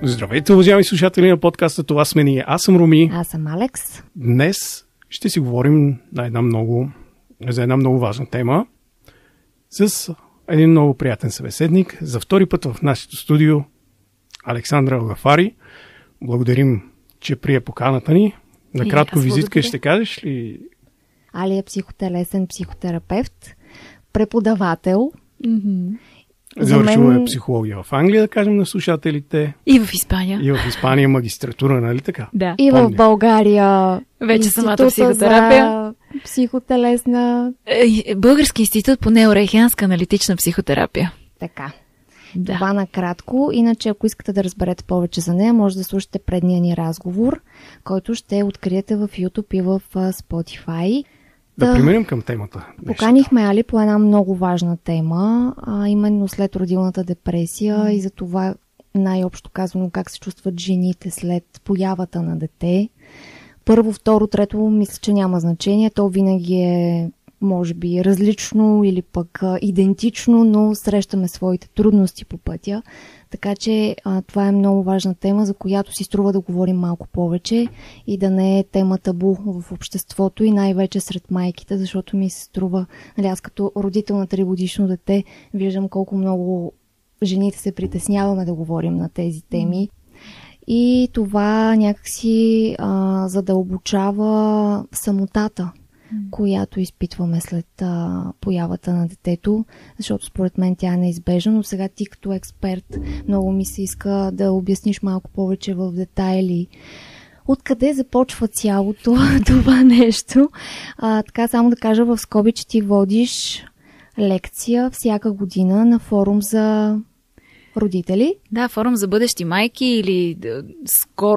Здравейте, уважаеми слушатели на подкаста "Това сме ние". Аз съм Руми. Аз съм Алекс. Днес ще си говорим за една много важна тема с един много приятен събеседник. За втори път в нашето студио Александра Алгафари. Благодарим, че прие поканата ни. Накратко визитка ще кажеш ли? Али е психотелесен психотерапевт, преподавател. Завършила е психология в Англия, да кажем на слушателите. И в Испания. И в Испания магистратура, нали така? Да. И в България вече самата психотерапия. Психотелесна. Български институт по неорейхианска аналитична психотерапия. Така. Да. Това накратко. Иначе, ако искате да разберете повече за нея, може да слушате предния ни разговор, който ще откриете в YouTube и в Spotify. Да преминем към темата. Поканихме Али по една много важна тема, именно след родилната депресия и за това най-общо казано как се чувстват жените след появата на дете. Първо, второ, трето, мисля, че няма значение. То винаги е, може би, различно или пък идентично, но срещаме своите трудности по пътя. Така че това е много важна тема, за която си струва да говорим малко повече и да не е тема табу в обществото и най-вече сред майките, защото ми се струва, нали, аз като родител на 3-годишно дете виждам колко много жените се притесняваме да говорим на тези теми. И това някакси задълбочава самотата, която изпитваме след появата на детето, защото според мен тя е неизбежна, но сега ти като експерт много ми се иска да обясниш малко повече в детайли откъде започва цялото това нещо. Така само да кажа в скоби, че ти водиш лекция всяка година на форум родители. Да, форум за бъдещи майки или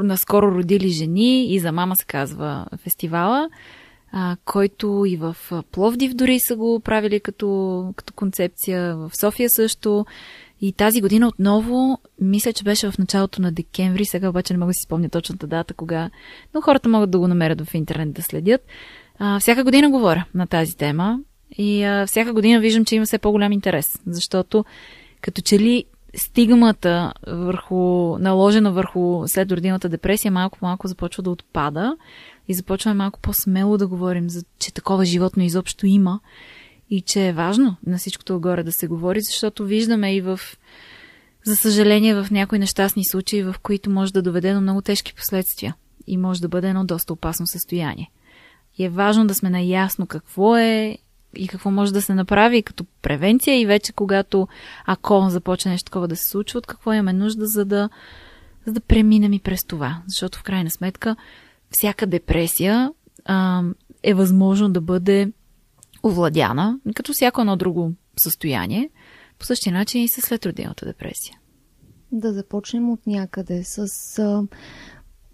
наскоро родили жени, и за мама се казва фестивала, който и в Пловдив дори са го правили като концепция, в София също. И тази година отново, мисля, че беше в началото на декември, сега обаче не мога да си спомня точната дата, кога, но хората могат да го намерят в интернет да следят. Всяка година говоря на тази тема и всяка година виждам, че има все по-голям интерес, защото като че ли стигмата наложена върху след родилната депресия малко започва да отпада и започваме малко по-смело да говорим, че такова животно изобщо има и че е важно на всичкото отгоре да се говори, защото виждаме и за съжаление, в някои нещастни случаи, в които може да доведе до много тежки последствия и може да бъде едно доста опасно състояние. И е важно да сме наясно какво е и какво може да се направи като превенция и вече ако започне нещо такова да се случва, от какво имаме нужда, за да преминем и през това. Защото в крайна сметка всяка депресия е възможно да бъде овладяна, като всяко едно друго състояние, по същия начин и със следродилната депресия. Да започнем от някъде с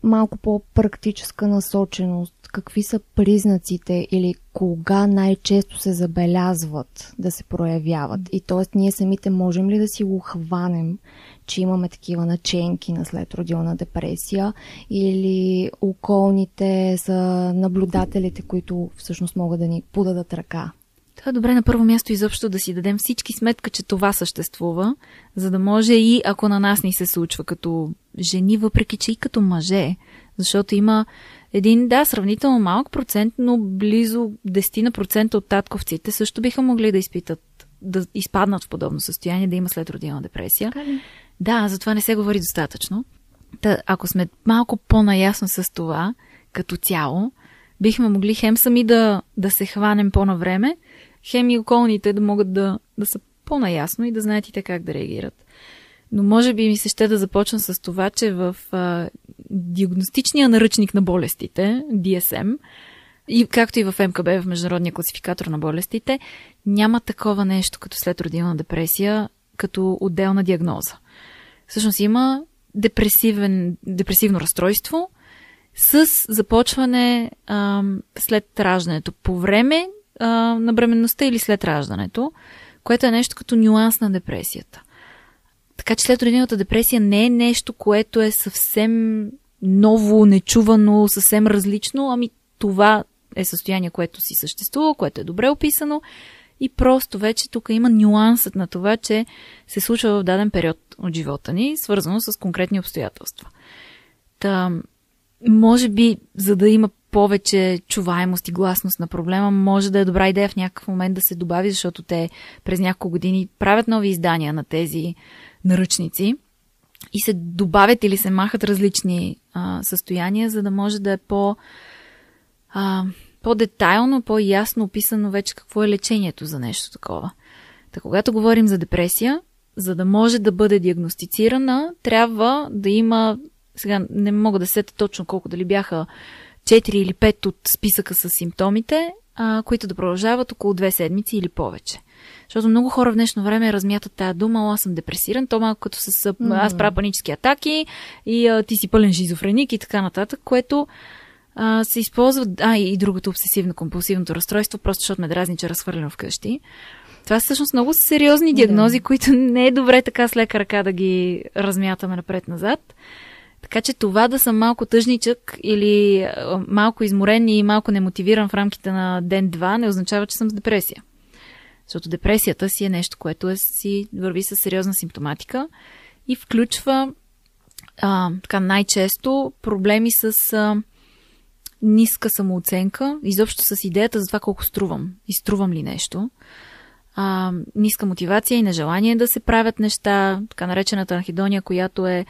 малко по-практическа насоченост. Какви са признаците или кога най-често се забелязват да се проявяват? И т.е. ние самите можем ли да си го хванем, че имаме такива наченки на следродилна депресия, или околните са наблюдателите, които всъщност могат да ни подадат ръка? Това е добре на първо място изобщо да си дадем всички сметка, че това съществува, за да може и ако на нас ни се случва като жени, въпреки че и като мъже, защото има един, сравнително малък процент, но близо 10% от татковците също биха могли да изпаднат в подобно състояние, да има следродилна депресия. Да, затова не се говори достатъчно. Ако сме малко по-наясно с това, като цяло, бихме могли хем сами да се хванем по-навреме, хем и околните да могат да са по-наясно и да знаят и те как да реагират. Но може би ми се ще да започна с това, че в диагностичния наръчник на болестите, DSM, и както и в МКБ, в Международния класификатор на болестите, няма такова нещо като следродилна депресия, като отделна диагноза. Всъщност има депресивно разстройство с започване след раждането, по време на бременността или след раждането, което е нещо като нюанс на депресията. Така че следродилната депресия не е нещо, което е съвсем ново, нечувано, съвсем различно, ами това е състояние, което си съществува, което е добре описано и просто вече тук има нюансът на това, че се случва в даден период от живота ни, свързано с конкретни обстоятелства. Та, може би, за да има повече чуваемост и гласност на проблема, може да е добра идея в някакъв момент да се добави, защото те през няколко години правят нови издания на тези наръчници и се добавят или се махат различни състояния, за да може да е по-детайлно, по-ясно описано вече какво е лечението за нещо такова. Та когато говорим за депресия, за да може да бъде диагностицирана, трябва да има, сега не мога да сета точно колко, дали бяха 4 или 5 от списъка с симптомите, които да продължават около 2 седмици или повече. Защото много хора в днешно време размятат тая дума, аз съм депресиран, то малко като аз правя панически атаки и ти си пълен шизофреник и така нататък, което се използва, и другото обсесивно-компулсивното разстройство, просто защото ме дразни, че е разхвърлено вкъщи. Това са всъщност много сериозни диагнози, които не е добре така с лека ръка да ги размятаме напред-назад. Така че това да съм малко тъжничък или малко изморен и малко немотивиран в рамките на ден-два не означава, че съм с депресия. Защото депресията си е нещо, което си върви с сериозна симптоматика и включва така най-често проблеми с ниска самооценка, изобщо с идеята за това колко струвам. Изтрувам ли нещо? Ниска мотивация и нежелание да се правят неща, така наречената анхедония, която е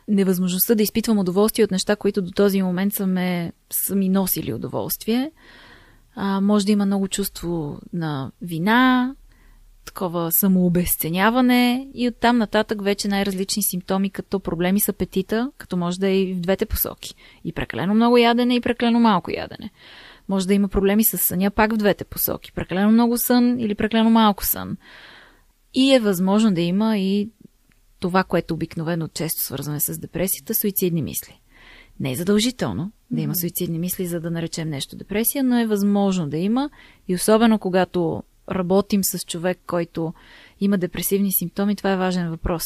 невъзможността да изпитвам удоволствие от неща, които до този момент са ми носили удоволствие. Може да има много чувство на вина, такова самообезценяване и оттам нататък вече най-различни симптоми, като проблеми с апетита, като може да е и в двете посоки. И прекалено много ядене, и прекалено малко ядене. Може да има проблеми с съня пак в двете посоки. Прекалено много сън или прекалено малко сън. И е възможно да има и това, което обикновено често свързваме с депресията, суицидни мисли. Не е задължително да има суицидни мисли, за да наречем нещо депресия, но е възможно да има и особено когато работим с човек, който има депресивни симптоми, това е важен въпрос.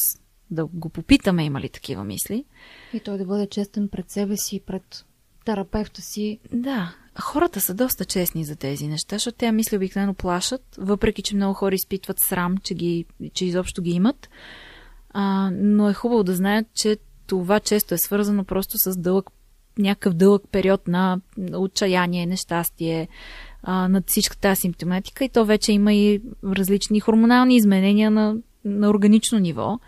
Да го попитаме има ли такива мисли. И той да бъде честен пред себе си, пред терапевта си. Да, хората са доста честни за тези неща, защото тези мисли обикновено плашат, въпреки че много хора изпитват срам, че изобщо ги имат. Но е хубаво да знаят, че това често е свързано просто с някакъв дълъг период на отчаяние, нещастие, над всичка тази симптоматика и то вече има и различни хормонални изменения на органично ниво.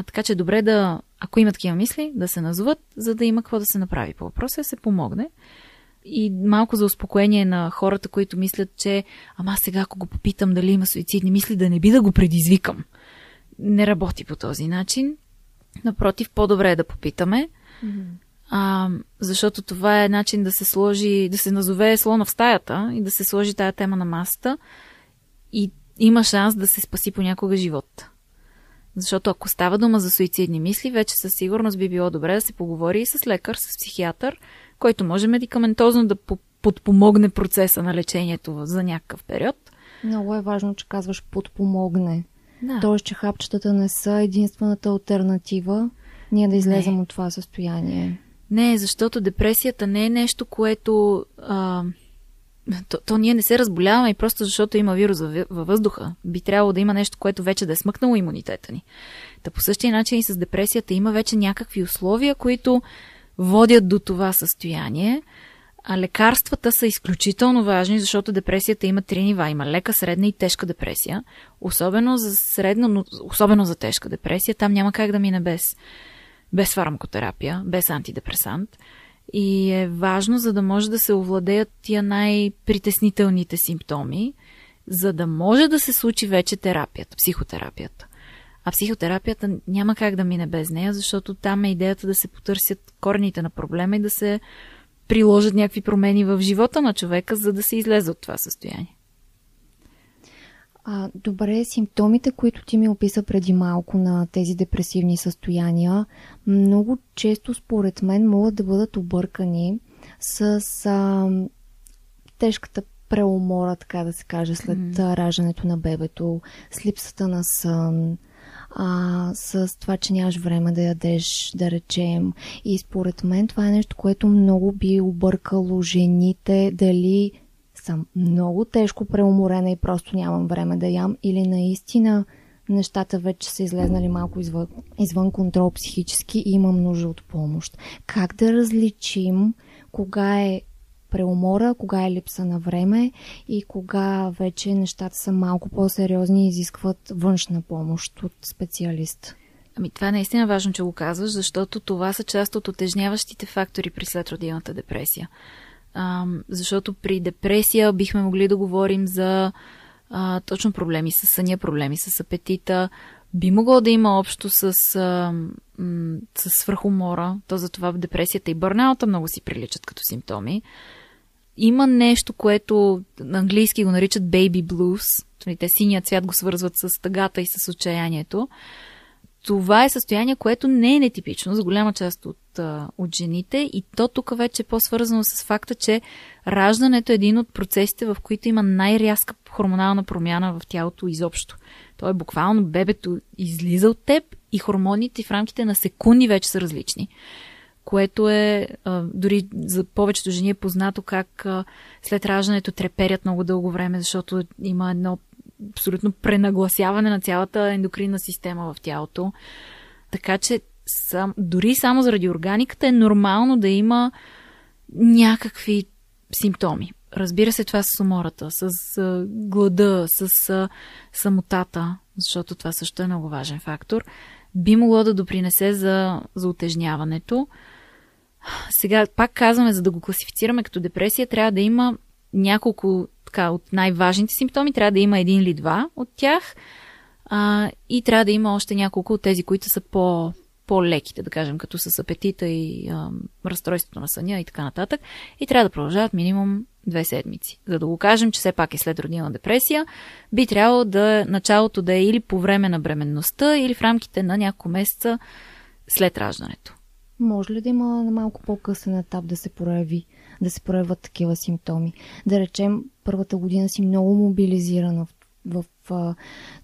Така че добре да, ако има такива мисли, да се назоват, за да има какво да се направи по въпроса, да се помогне. И малко за успокоение на хората, които мислят, че сега ако го попитам дали има суицидни мисли, да не би да го предизвикам. Не работи по този начин. Напротив, по-добре е да попитаме. Защото това е начин да се назове слона в стаята и да се сложи тая тема на масата и има шанс да се спаси понякога живот. Защото ако става дума за суицидни мисли, вече със сигурност би било добре да се поговори и с лекар, с психиатър, който може медикаментозно да подпомогне процеса на лечението за някакъв период. Много е важно, че казваш подпомогне. Да. Тоест, че хапчетата не са единствената алтернатива ние да излезем от това състояние. Не, защото депресията не е нещо, което... То ние не се разболяваме и просто защото има вирус във въздуха. Би трябвало да има нещо, което вече да е смъкнало имунитета ни. Та по същия начин и с депресията има вече някакви условия, които водят до това състояние. А лекарствата са изключително важни, защото депресията има 3 нива. Има лека, средна и тежка депресия. Особено за средна, но особено за тежка депресия. Там няма как да мине без фармакотерапия, без антидепресант. И е важно, за да може да се овладеят тия най-притеснителните симптоми, за да може да се случи вече терапията, психотерапията. А психотерапията няма как да мине без нея, защото там е идеята да се потърсят корените на проблема и да се приложат някакви промени в живота на човека, за да се излезе от това състояние. Добре, симптомите, които ти ми описа преди малко на тези депресивни състояния, много често според мен могат да бъдат объркани с тежката преумора, така да се каже, след раждането на бебето, с липсата на сън, с това, че нямаш време да ядеш, да речем. И според мен това е нещо, което много би объркало жените, дали съм много тежко преуморена и просто нямам време да ям, или наистина нещата вече са излезнали малко извън контрол психически и имам нужда от помощ. Как да различим кога е преумора, кога е липса на време и кога вече нещата са малко по-сериозни и изискват външна помощ от специалист? Ами това е наистина важно, че го казваш, защото това са част от утежняващите фактори при следродилната депресия. Защото при депресия бихме могли да говорим за точно проблеми с съня, проблеми с апетита. Би могло да има общо с свръхумора. То затова в депресията и бърнаута много си приличат като симптоми. Има нещо, което на английски го наричат baby blues. Те синият цвят го свързват с тъгата и с отчаянието. Това е състояние, което не е нетипично за голяма част от жените и то тук вече е по-свързано с факта, че раждането е един от процесите, в които има най-рязка хормонална промяна в тялото изобщо. То е буквално бебето излиза от теб и хормоните в рамките на секунди вече са различни. Което е, дори за повечето жени е познато как след раждането треперят много дълго време, защото има едно абсолютно пренагласяване на цялата ендокринна система в тялото. Така че дори само заради органиката е нормално да има някакви симптоми. Разбира се, това с умората, с глада, с самотата, защото това също е много важен фактор. Би могло да допринесе за утежняването. Сега пак казваме, за да го класифицираме като депресия, трябва да има няколко от най-важните симптоми, трябва да има един или два от тях и трябва да има още няколко от тези, които са по-леките, да кажем, като с апетита и разстройството на съня и така нататък. И трябва да продължават минимум 2 седмици. За да го кажем, че все пак е следродилна депресия, би трябвало началото да е или по време на бременността, или в рамките на няколко месеца след раждането. Може ли да има на малко по-късен етап да се проявят такива симптоми? Да речем, първата година си много мобилизирана в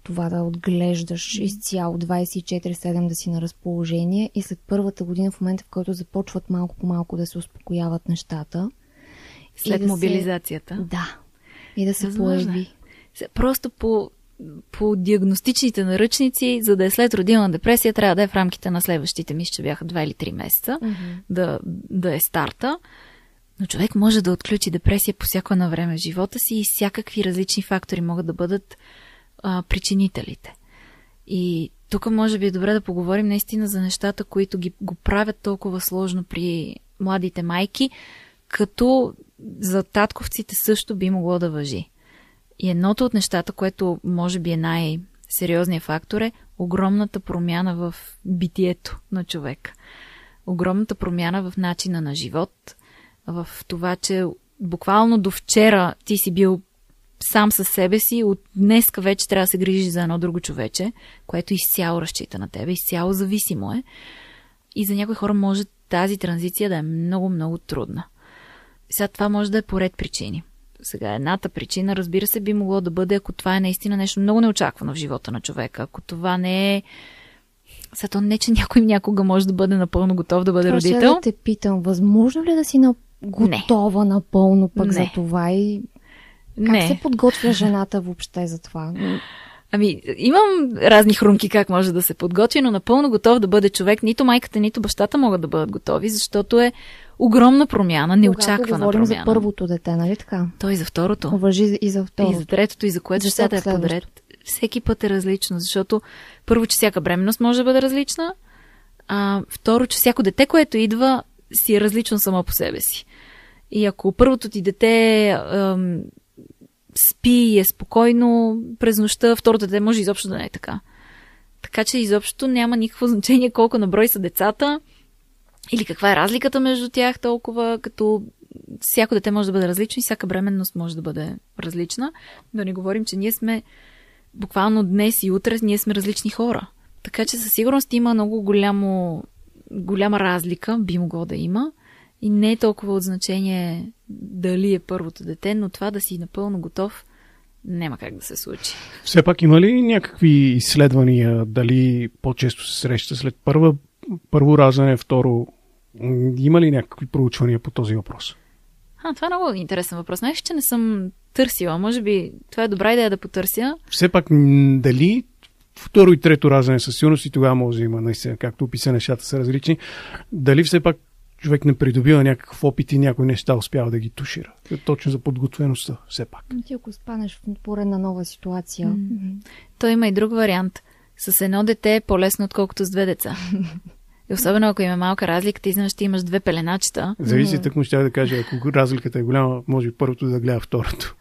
това да отглеждаш изцяло 24/7 да си на разположение и след първата година, в момента в който започват малко по малко да се успокояват нещата. След мобилизацията. Да. И да се появи. Просто по диагностичните наръчници, за да е следродилна депресия, трябва да е в рамките на следващите, мисля, че бяха 2 или 3 месеца, да е старта. Но човек може да отключи депресия по всяко едно време в живота си и всякакви различни фактори могат да бъдат причинителите. И тук може би е добре да поговорим наистина за нещата, които го правят толкова сложно при младите майки, като за татковците също би могло да важи. И едното от нещата, което може би е най-сериозният фактор е огромната промяна в битието на човек. Огромната промяна в начина на живот, в това, че буквално до вчера ти си бил сам със себе си, от днеска вече трябва да се грижи за едно друго човече, което изцяло разчита на тебе, изцяло зависимо е. И за някои хора може тази транзиция да е много, много трудна. Сега това може да е по ред причини. Сега едната причина, разбира се, би могло да бъде, ако това е наистина нещо много неочаквано в живота на човека. Ако това не е... Сега то не, че някой някога може да бъде напълно готов да бъде родител. Ще да те питам, възможно ли да си готова напълно пък за това и как се подготвя жената въобще за това? Ами, имам разни хрумки как може да се подготви, но напълно готов да бъде човек. Нито майката, нито бащата могат да бъдат готови, защото е огромна промяна, неочаквана промяна. Когато говорим за първото дете, нали така? То и за второто. Важи и за второто. И за третото, и за което ще е подред. Всеки път е различно, защото първо, че всяка бременност може да бъде различна, второ, че всяко дете, което идва, си е различно само по себе си. И ако първото ти дете спи и е спокойно през нощта, второто дете може изобщо да не е така. Така че изобщо няма никакво значение колко на брой са децата или каква е разликата между тях толкова, като всяко дете може да бъде различно и всяка бременност може да бъде различна. Да не говорим, че ние сме буквално днес и утре ние сме различни хора. Така че със сигурност има много голяма разлика, би могло да има. И не е толкова от значение дали е първото дете, но това да си напълно готов няма как да се случи. Все пак има ли някакви изследвания, дали по-често се среща след първо раждане, второ? Има ли някакви проучвания по този въпрос? Това е много интересен въпрос. Знаеш, че не съм търсила. Може би това е добра идея да потърся. Все пак, дали второ и трето раждане със сигурност и тогава може да има, наистина, както описа, нещата са различни, дали все пак човек не придобива някакъв опит и някои неща успява да ги тушира. Точно за подготвеността, все пак. Ти ако спанеш в поредна нова ситуация. Той има и друг вариант. С едно дете е по-лесно, отколкото с две деца. И особено ако има малка разлика, ти знаеш, ти имаш две пеленачета. Зависи, тъкмо ще да кажа, ако разликата е голяма, може първото да гледа второто.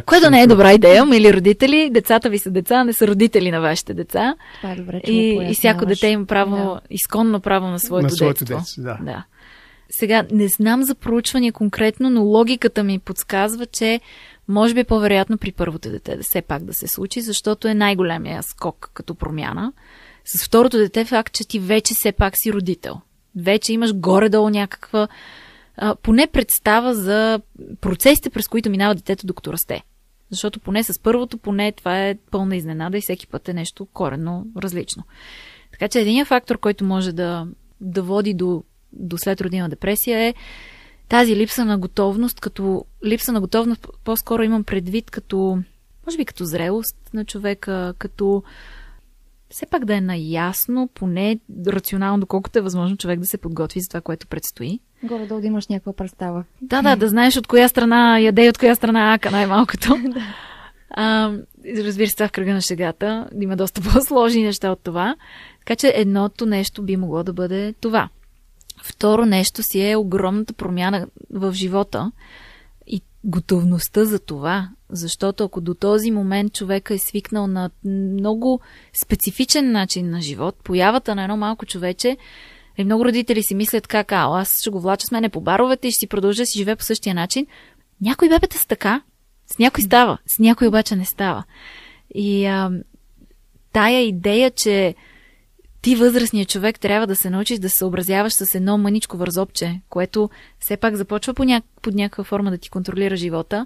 Което не е добра идея, или родители, децата ви са деца, не са родители на вашите деца. Това е добре, че и всяко дете има право, изконно право на своето детство. Да. Сега, не знам за проучвания конкретно, но логиката ми подсказва, че може би по-вероятно при първото дете да все пак да се случи, защото е най-големия скок като промяна. С второто дете факт, че ти вече все пак си родител. Вече имаш горе-долу някаква поне представа за процесите, през които минава детето докато расте. Защото поне с първото, поне това е пълна изненада и всеки път е нещо коренно различно. Така че единият фактор, който може да води до следродилна депресия е тази липса на готовност, като липса на готовност по-скоро имам предвид като, може би като зрелост на човека, като все пак да е наясно, поне рационално, доколкото е възможно човек да се подготви за това, което предстои. Горе-долу да имаш някаква представа. Да знаеш от коя страна яде и от коя страна ака най-малкото. Разбира се, това в кръга на шегата. Има доста по-сложни неща от това. Така че едното нещо би могло да бъде това. Второ нещо си е огромната промяна в живота и готовността за това. Защото ако до този момент човека е свикнал на много специфичен начин на живот, появата на едно малко човече, и много родители си мислят как, аз ще го влача с мене по баровете и ще си продължа да си живее по същия начин. Някои бебета са така. С някой става, с някой обаче не става. И тая идея, че ти възрастният човек трябва да се научиш да се съобразяваш с едно мъничко вързопче, което все пак започва под някаква форма да ти контролира живота,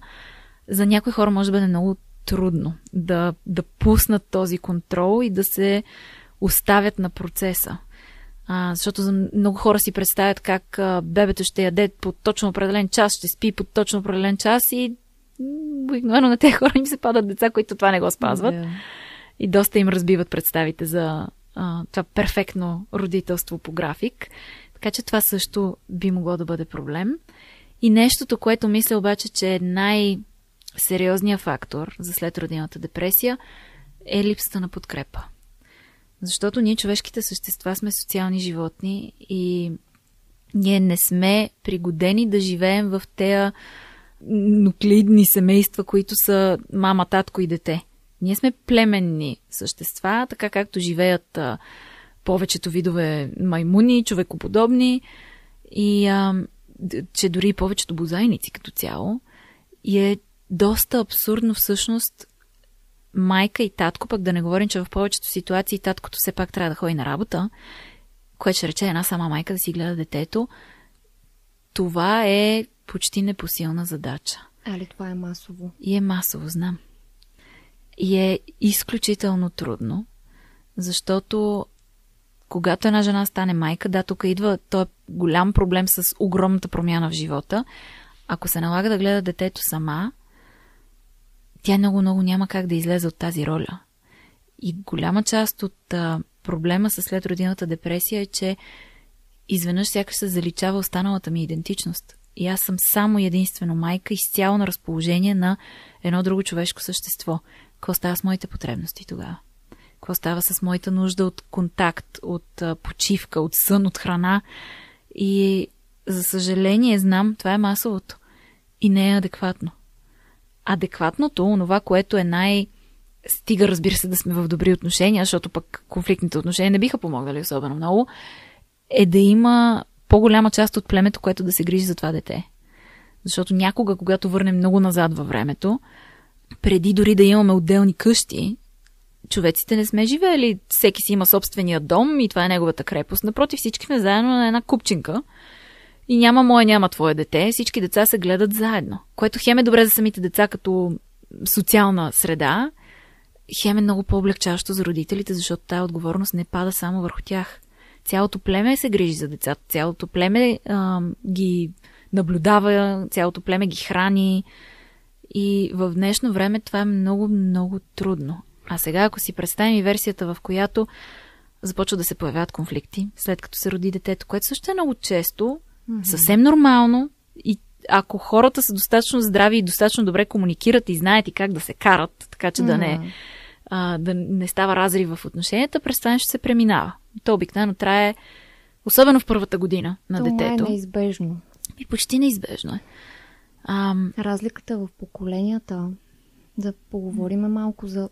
за някои хора може да бъде много трудно да пуснат този контрол и да се оставят на процеса. Защото за много хора си представят как бебето ще яде по точно определен час, ще спи по точно определен час и обикновено на тези хора им се падат деца, които това не го спазват. И доста им разбиват представите за това перфектно родителство по график. Така че това също би могло да бъде проблем. И нещото, което мисля обаче, че е най-сериозният фактор за следродилната депресия, е липсата на подкрепа. Защото ние, човешките същества, сме социални животни и ние не сме пригодени да живеем в тези нуклеидни семейства, които са мама, татко и дете. Ние сме племенни същества, така както живеят повечето видове маймуни, човекоподобни и че дори повечето бозайници като цяло. И е доста абсурдно всъщност майка и татко, пък да не говорим, че в повечето ситуации таткото все пак трябва да ходи на работа, което ще рече една сама майка да си гледа детето. Това е почти непосилна задача. Али това е масово? И е масово, знам. И е изключително трудно, защото когато една жена стане майка, тук идва този голям проблем с огромната промяна в живота. Ако се налага да гледа детето сама, тя много няма как да излезе от тази роля. И голяма част от проблема с следродилната депресия е, че изведнъж сякаш се заличава останалата ми идентичност. И аз съм само единствено майка, изцяло на разположение на едно друго човешко същество. Какво става с моите потребности тогава? Какво става с моята нужда от контакт, от почивка, от сън, от храна? И за съжаление знам, това е масовото. И не е адекватно. Адекватното, онова, което е стига, разбира се, да сме в добри отношения, защото пък конфликтните отношения не биха помогнали особено много, е да има по-голяма част от племето, което да се грижи за това дете. Защото някога, когато върнем много назад във времето, преди дори да имаме отделни къщи, човеците не сме живеели, всеки си има собствения дом и това е неговата крепост. Напротив, всички сме заедно на една купчинка и няма мое, няма твое дете. Всички деца се гледат заедно. Което хем е добре за самите деца като социална среда, хем е много по-облегчаващо за родителите, защото тая отговорност не пада само върху тях. Цялото племе се грижи за децата, цялото племе ги наблюдава, цялото племе ги храни. И в днешно време това е много, много трудно. А сега, ако си представим и версията, в която започват да се появяват конфликти, след като се роди детето, което също е много често, съвсем нормално, и ако хората са достатъчно здрави и достатъчно добре комуникират и знаят и как да се карат, така че да не става разрив в отношенията, през това ще се преминава. То обикновено трае, особено в първата година на детето. Това е неизбежно. И почти неизбежно е. Разликата в поколенията, да поговорим малко за...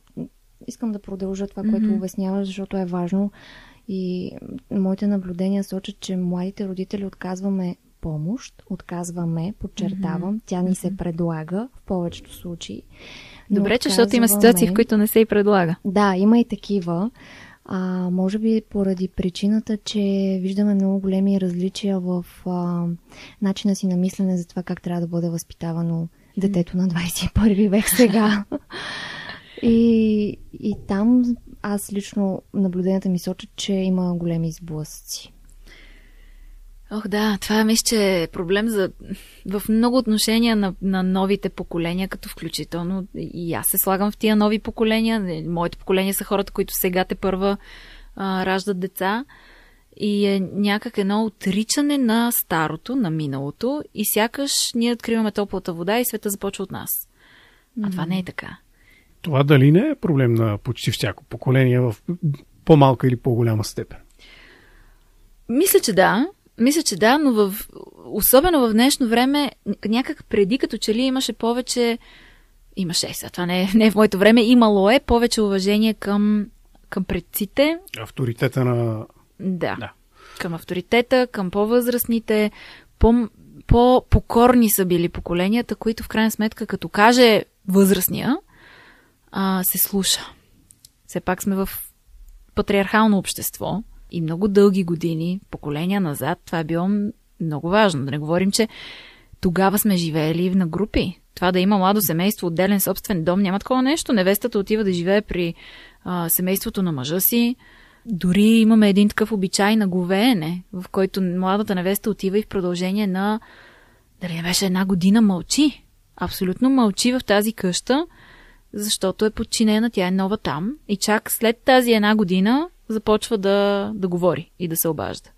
Искам да продължа това, което обясняваш, защото е важно. И моите наблюдения сочат, че младите родители отказваме помощ, подчертавам, тя ни се предлага в повечето случаи. Добре, че защото има ситуации, в които не се и предлага. Да, има и такива. Може би поради причината, че виждаме много големи различия в начина си на мислене за това как трябва да бъде възпитавано детето на 21 век сега. И там аз лично наблюденията ми сочат, че има големи сблъсъци. Ох да, това мисля, че е проблем в много отношения на новите поколения, като включително и аз се слагам в тия нови поколения. Моите поколения са хората, които сега тепърва раждат деца. И е някак едно отричане на старото, на миналото, и сякаш ние откриваме топлата вода и света започва от нас. А това не е така. Това дали не е проблем на почти всяко поколение в по-малка или по-голяма степен? Мисля, че да, но особено в днешно време, някак преди като че ли имаше повече... Имаше, това не е в моето време, имало е повече уважение към предците. Авторитета на... Да. Към авторитета, към по-възрастните, по-покорни са били поколенията, които в крайна сметка, като каже възрастния, се слуша. Все пак сме в патриархално общество и много дълги години, поколения назад, това е било много важно. Да не говорим, че тогава сме живеели на групи. Това да има младо семейство, отделен собствен дом, няма такова нещо. Невестата отива да живее при семейството на мъжа си. Дори имаме един такъв обичай на говеене, в който младата невеста отива и в продължение на, дали не беше една година, мълчи. Абсолютно мълчи в тази къща, защото е подчинена, тя е нова там. И чак след тази една година започва да говори и да се обажда.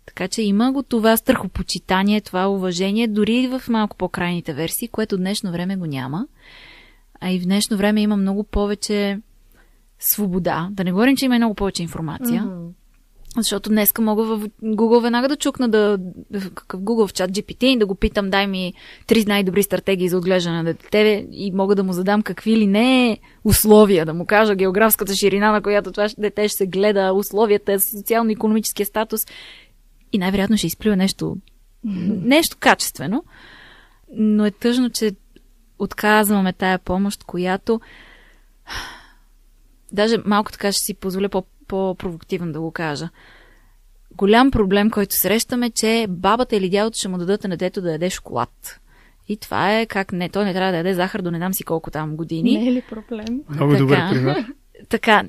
Така че има го това страхопочитание, това уважение, дори в малко по-крайните версии, което в днешно време го няма. А и в днешно време има много повече свобода. Да не говорим, че има много повече информация. Защото днеска мога в Google веднага да чукна в Google в чат GPT и да го питам, дай ми 3 най-добри стратегии за отглеждане на дете и мога да му задам какви ли не условия, да му кажа географската ширина, на която това дете ще се гледа, условията, социално-икономическия статус и най-вероятно ще изплюя нещо качествено. Но е тъжно, че отказваме тая помощ, която даже малко така ще си позволя по-провокативно да го кажа. Голям проблем, който срещаме, че бабата или дядото ще му дадат на детето да яде шоколад. И това е как не, той не трябва да яде захар до не знам си колко там години. Не е ли проблем? Много добър пример. Така,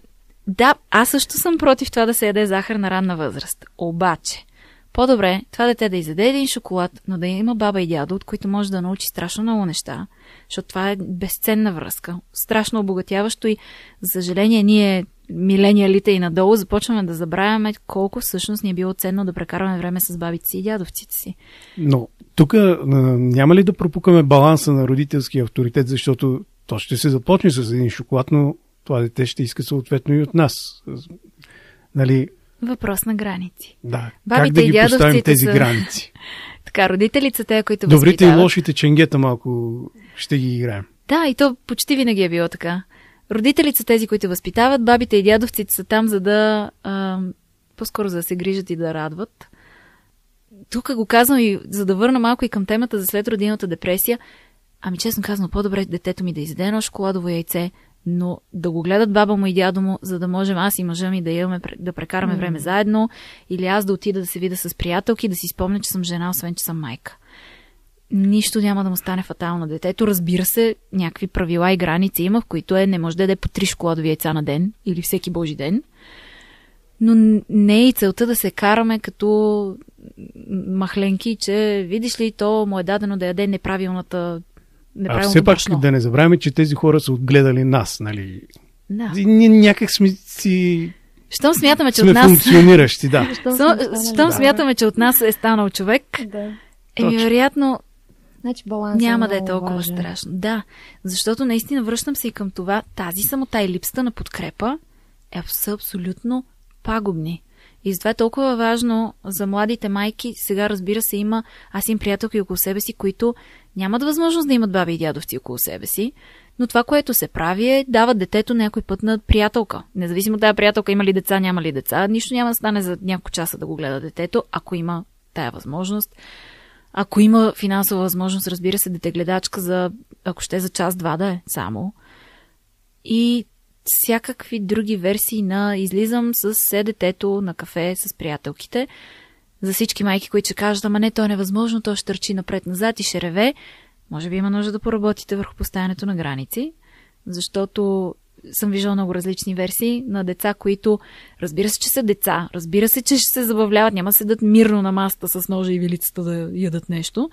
да, аз също съм против това да се яде захар на ранна възраст. Обаче, по-добре това дете да изяде един шоколад, но да има баба и дядо, от които може да научи страшно много неща, защото това е безценна връзка. Страшно обогатяващо и, за съжаление, ние, милениалите и надолу, започваме да забравяме колко всъщност ни е било ценно да прекарваме време с бабите си и дядовците си. Но тук няма ли да пропукаме баланса на родителския авторитет, защото то ще се започне с един шоколад, но това дете ще иска съответно и от нас. Нали? Въпрос на граници. Да, бабите как да ги поставим тези граници? Така, родителите са те, които добрите възпитават. И лошите ченгета малко ще ги играем. Да, и то почти винаги е било така. Родителите са тези, които възпитават, бабите и дядовците са там, за да по-скоро за да се грижат и да радват. Тук го казвам и за да върна малко и към темата за следродилната депресия. Ами честно казано, по-добре детето ми да изяде едно шоколадово яйце, но да го гледат баба му и дядо му, за да можем аз и мъжа ми да прекараме време заедно, или аз да отида да се видя с приятелки, да си спомня, че съм жена, освен че съм майка. Нищо няма да му стане фатално на детето. Разбира се, някакви правила и граници има, в които не може да яде по 3 шоколадови яйца на ден или всеки божи ден. Но не е и целта да се караме като махленки, че видиш ли, то му е дадено да яде неправилното все пак брашно. да не забравяме, че тези хора са отгледали нас, нали? Да. И ние някак си Щом смятаме, че сме от нас... функциониращи, да. Щом смятаме, че от нас е станал човек, Да. вероятно Значи балансът няма е да е много толкова важен. страшно. Да, защото наистина връщам се и към това, тази самота и липсата на подкрепа са абсолютно пагубни. И затова е толкова важно за младите майки. Сега, разбира се, аз имам приятелки около себе си, които нямат възможност да имат баби и дядовци около себе си, но това, което се прави е, дават детето някой път на приятелка. Независимо от тази приятелка има ли деца, няма ли деца, нищо няма да стане за няколко часа да го гледа детето, ако има тая възможност. Ако има финансова възможност, разбира се, детегледачка за, ако ще за час-два да е само. И всякакви други версии на излизам с детето на кафе с приятелките. За всички майки, които ще кажат, ама не, то е невъзможно, то ще търчи напред-назад и ще реве. Може би има нужда да поработите върху поставянето на граници, защото съм виждала много различни версии на деца, които разбира се, че са деца, разбира се, че ще се забавляват, няма да седат мирно на масата с ножа и вилицата да ядат нещо,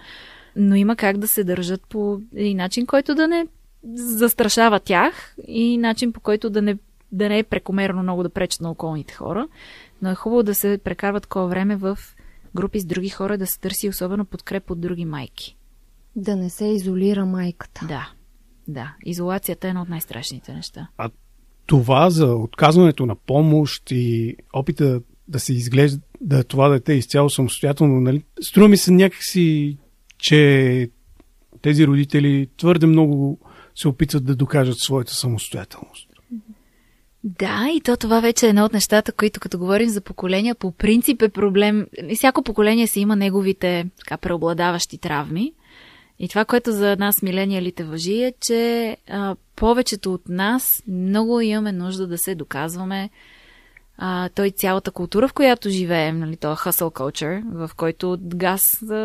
но има как да се държат по един начин, който да не застрашава тях и начин, по който да не е прекомерно много да пречат на околните хора, но е хубаво да се прекарват такова време в групи с други хора, да се търси особено подкрепа от други майки. Да не се изолира майката. Да. Изолацията е едно от най-страшните неща. А това за отказването на помощ и опита да се изглежда това дете изцяло самостоятелно, нали? Струва ми се някакси, че тези родители твърде много се опитват да докажат своята самостоятелност. Да, и това вече е едно от нещата, които като говорим за поколения, по принцип е проблем. Всяко поколение си има неговите така преобладаващи травми. И това, което за нас милениалите важи е, че повечето от нас много имаме нужда да се доказваме. Той цялата култура, в която живеем, нали, това hustle culture, в който газ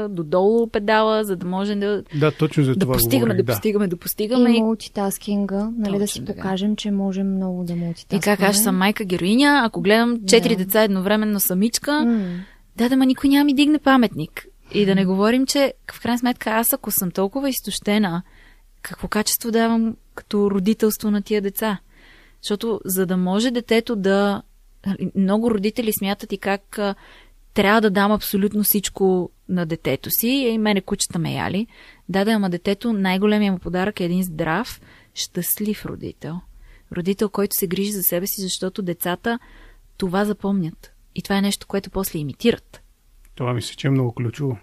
додолу педала, за да може да точно за това постигаме. И мултитаскинга, нали, да си покажем, че можем много да мултитаскаме. И как аз съм майка героиня, ако гледам 4 деца едновременно самичка, ма никой няма ми дигне паметник. И да не говорим, че в крайна сметка аз, ако съм толкова изтощена, какво качество давам като родителство на тия деца? Защото за да може детето да... Много родители смятат и как трябва да дам абсолютно всичко на детето си. И мене кучета ме яли. Ама детето, най-големия му подарък е един здрав, щастлив родител. Родител, който се грижи за себе си, защото децата това запомнят. И това е нещо, което после имитират. Това мисля, че е много ключово.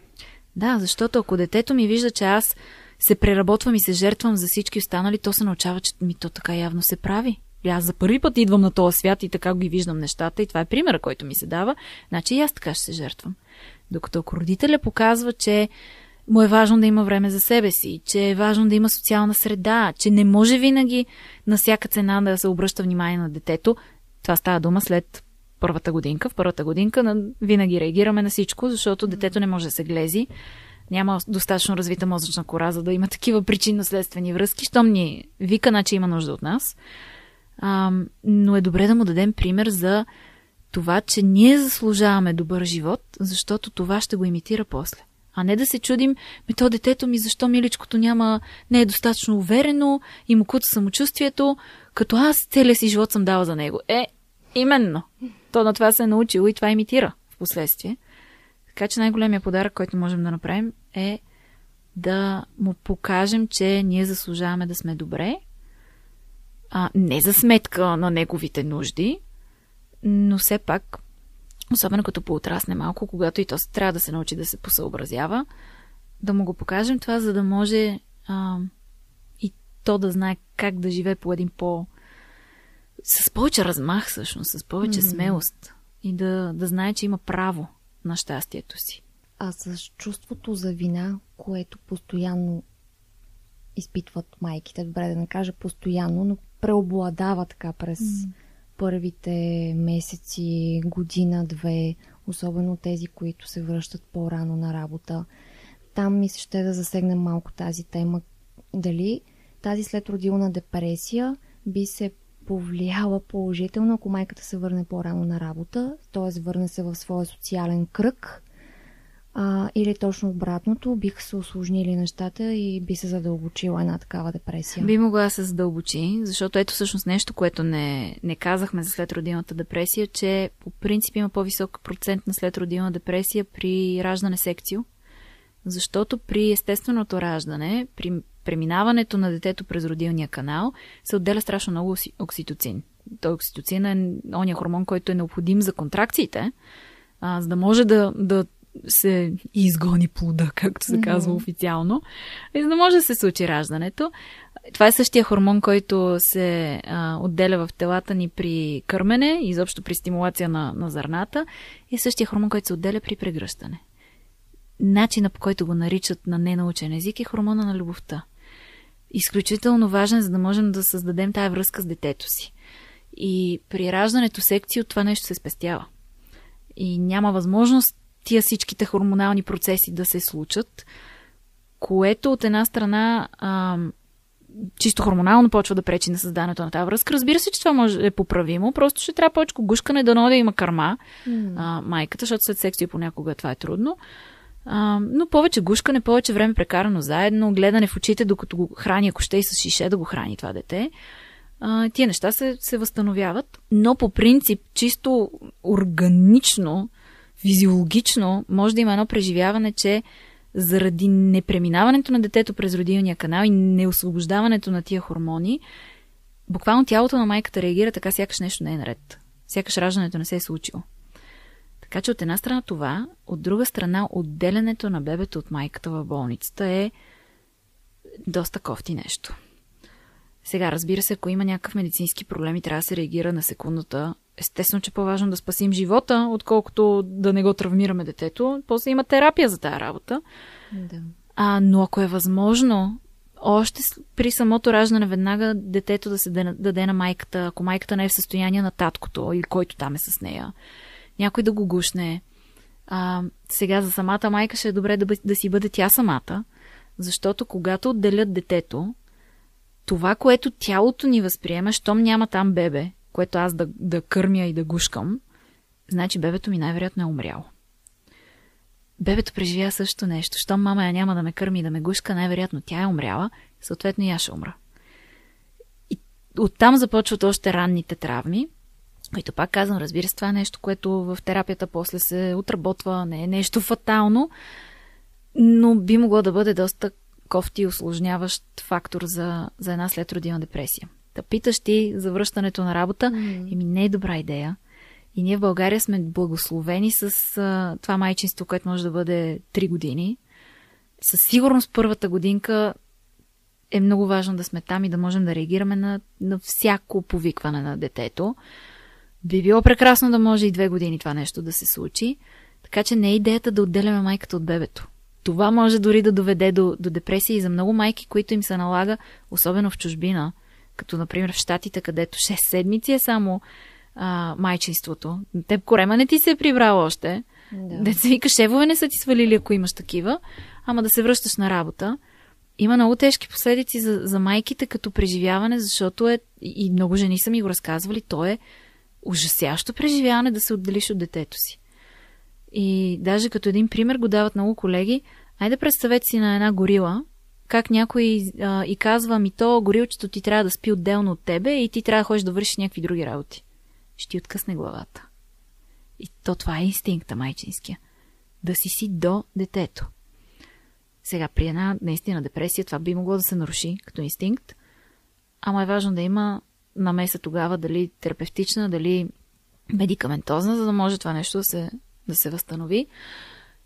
Да, защото ако детето ми вижда, че аз се преработвам и се жертвам за всички останали, то се научава, че то така явно се прави. И аз за първи път идвам на този свят и така ги виждам нещата и това е примера, който ми се дава, значи и аз така ще се жертвам. Докато ако родителя показва, че му е важно да има време за себе си, че е важно да има социална среда, че не може винаги на всяка цена да се обръща внимание на детето, това става дума след първата годинка. В първата годинка винаги реагираме на всичко, защото детето не може да се глези. Няма достатъчно развита мозъчна кора, за да има такива причинно-следствени връзки. Щом ни вика, значи има нужда от нас. Но е добре да му дадем пример за това, че ние заслужаваме добър живот, защото това ще го имитира после. А не да се чудим, то детето ми, защо миличкото не е достатъчно уверено и му куца самочувствието, като аз целия си живот съм дала за него. Именно. То на това се е научило и това имитира в последствие. Така че най-големия подарък, който можем да направим, е да му покажем, че ние заслужаваме да сме добре, не за сметка на неговите нужди, но все пак, особено като поотрасне малко, когато и то трябва да се научи да се посъобразява, да му го покажем това, за да може и то да знае как да живее по един с повече размах, всъщност, с повече смелост и да знае, че има право на щастието си. А с чувството за вина, което постоянно изпитват майките, добре да не кажа постоянно, но преобладава така през първите месеци, година, две, особено тези, които се връщат по-рано на работа. Там ми се ще да засегнем малко тази тема. Дали тази следродилна депресия би се повлияла положително, ако майката се върне по-рано на работа, т.е. върне се в своя социален кръг, или точно обратното, биха се усложнили нещата и би се задълбочила една такава депресия? Би могла да се задълбочи, защото ето всъщност нещо, което не казахме за следродилната депресия, че по принцип има по-висок процент на следродилна депресия при раждане секцио, защото при естественото раждане, при преминаването на детето през родилния канал, се отделя страшно много окситоцин. Той окситоцин е ония хормон, който е необходим за контракциите, за да може да се изгони плода, както се казва официално, и за да може да се случи раждането. Това е същия хормон, който се отделя в телата ни при кърмене, изобщо при стимулация на зърната, и същия хормон, който се отделя при прегръщане. Начинът, по който го наричат на ненаучен език, е хормона на любовта. Изключително важен, за да можем да създадем тая връзка с детето си. И при раждането секцио това нещо се спестява. И няма възможност тия всичките хормонални процеси да се случат, което от една страна чисто хормонално почва да пречи на създането на тази връзка. Разбира се, че това може е поправимо, просто ще трябва повече гушкане, дано да има кърма майката, защото след секцио понякога това е трудно. Но повече гушкане, повече време прекарано заедно, гледане в очите, докато го храни, ако ще и с шише да го храни това дете. Тия неща се възстановяват, но по принцип, чисто органично, физиологично, може да има едно преживяване, че заради непреминаването на детето през родилния канал и неосвобождаването на тия хормони, буквално тялото на майката реагира така, сякаш нещо не е наред. Сякаш раждането не се е случило. Така че от една страна това, от друга страна отделянето на бебето от майката в болницата е доста кофти нещо. Сега, разбира се, ако има някакъв медицински проблем и трябва да се реагира на секундата, естествено, че е по-важно да спасим живота, отколкото да не го травмираме детето. После има терапия за тая работа. Да. Но ако е възможно, още при самото раждане веднага детето да се даде на майката, ако майката не е в състояние на таткото или който там е с нея, някой да го гушне. Сега за самата майка ще е добре да си бъде тя самата, защото когато отделят детето, това, което тялото ни възприема, щом няма там бебе, което аз да кърмя и да гушкам, значи бебето ми най-вероятно е умряло. Бебето преживя също нещо. Щом мама я няма да ме кърми и да ме гушка, най-вероятно тя е умряла, съответно и аз ще умра. И оттам започват още ранните травми, които пак казвам, разбира се, това е нещо, което в терапията после се отработва, не е нещо фатално, но би могло да бъде доста кофти и усложняващ фактор за една следродилна депресия. Да питаш ти за връщането на работа, не е добра идея. И ние в България сме благословени с това майчинство, което може да бъде 3 години. Със сигурност първата годинка е много важно да сме там и да можем да реагираме на всяко повикване на детето. Би било прекрасно да може и 2 години това нещо да се случи. Така че не е идеята да отделяме майката от бебето. Това може дори да доведе до депресия и за много майки, които им се налага, особено в чужбина, като например в Щатите, където 6 седмици е само майчинството. Теб корема не ти се е прибрал още. Да. Дет се вика, шевове не са ти свалили, ако имаш такива, ама да се връщаш на работа. Има много тежки последици за майките като преживяване, защото и много жени са ми го разказвали, то е ужасящо преживяване да се отделиш от детето си. И даже като един пример го дават много колеги. Айде представете си на една горила, как някой и казва, то горилчето ти трябва да спи отделно от тебе и ти трябва да ходиш да вършиш някакви други работи. Ще ти откъсне главата. И това е инстинкта майчинския. Да си до детето. Сега при една наистина депресия това би могло да се наруши като инстинкт, ама е важно да има намеса тогава, дали терапевтична, дали медикаментозна, за да може това нещо да се възстанови.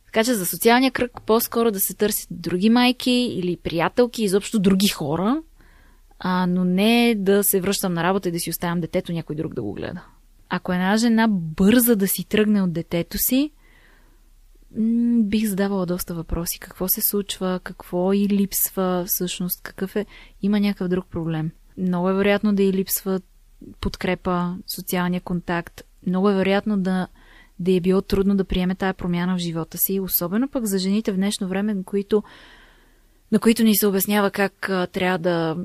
Така че за социалния кръг по-скоро да се търсят други майки или приятелки, изобщо други хора, но не да се връщам на работа и да си оставям детето някой друг да го гледа. Ако една жена бърза да си тръгне от детето си, бих задавала доста въпроси. Какво се случва, какво й липсва всъщност, има някакъв друг проблем. Много е вероятно да й липсва подкрепа, социалния контакт. Много е вероятно да е било трудно да приеме тая промяна в живота си. Особено пък за жените в днешно време, на които ни се обяснява как трябва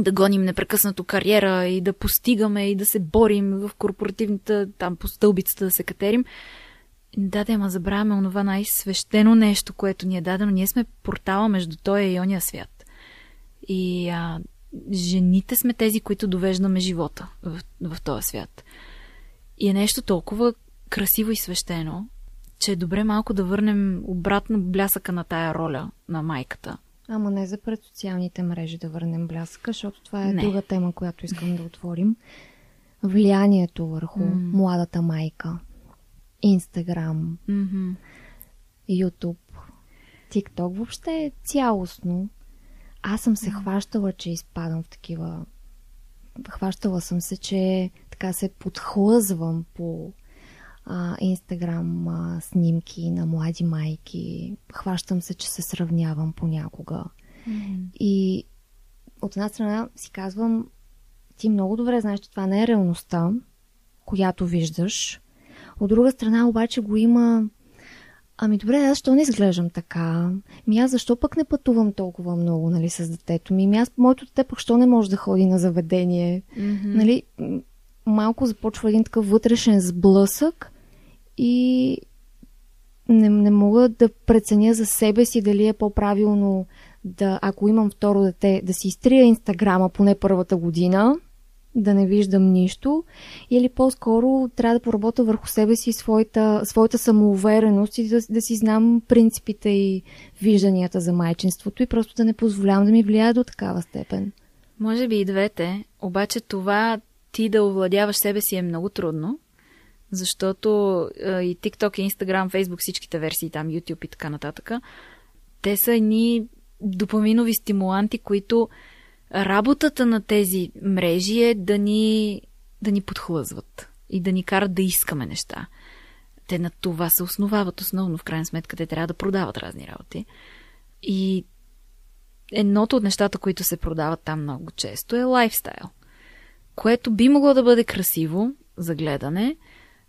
да гоним непрекъснато кариера и да постигаме и да се борим в корпоративната, там по стълбицата да се катерим. Да, ама забравяме онова най-свещено нещо, което ни е дадено. Ние сме портала между тоя и ония свят. И жените сме тези, които довеждаме живота в този свят. И е нещо толкова красиво и свещено, че е добре малко да върнем обратно блясъка на тая роля на майката. Ама не за пред социалните мрежи да върнем блясъка, защото това е друга тема, която искам да отворим. Влиянието върху младата майка. Инстаграм, Ютуб, ТикТок, въобще е цялостно. Аз съм се хващала, че изпадам в такива... Хващала съм се, че така се подхлъзвам по Инстаграм снимки на млади майки. Хващам се, че се сравнявам понякога. И от една страна си казвам, ти много добре знаеш, че това не е реалността, която виждаш. От друга страна обаче го има... Ами добре, аз защо не изглеждам така? Аз защо пък не пътувам толкова много, нали, с детето ми? Аз, моето дете пък що не може да ходи на заведение? Нали, малко започва един такъв вътрешен сблъсък и не мога да преценя за себе си дали е по-правилно да, ако имам второ дете, да си изтрия Инстаграма поне първата година, да не виждам нищо, или по-скоро трябва да поработя върху себе си своята самоувереност и да си знам принципите и вижданията за майчинството и просто да не позволявам да ми влияе до такава степен. Може би и двете, обаче това ти да овладяваш себе си е много трудно, защото и TikTok, и Instagram, Facebook, всичките версии, там YouTube и така нататък, те са едни допаминови стимуланти, които работата на тези мрежи е да ни подхлъзват и да ни карат да искаме неща. Те на това се основават основно, в крайна сметка те трябва да продават разни работи. И едното от нещата, които се продават там много често е лайфстайл, което би могло да бъде красиво за гледане,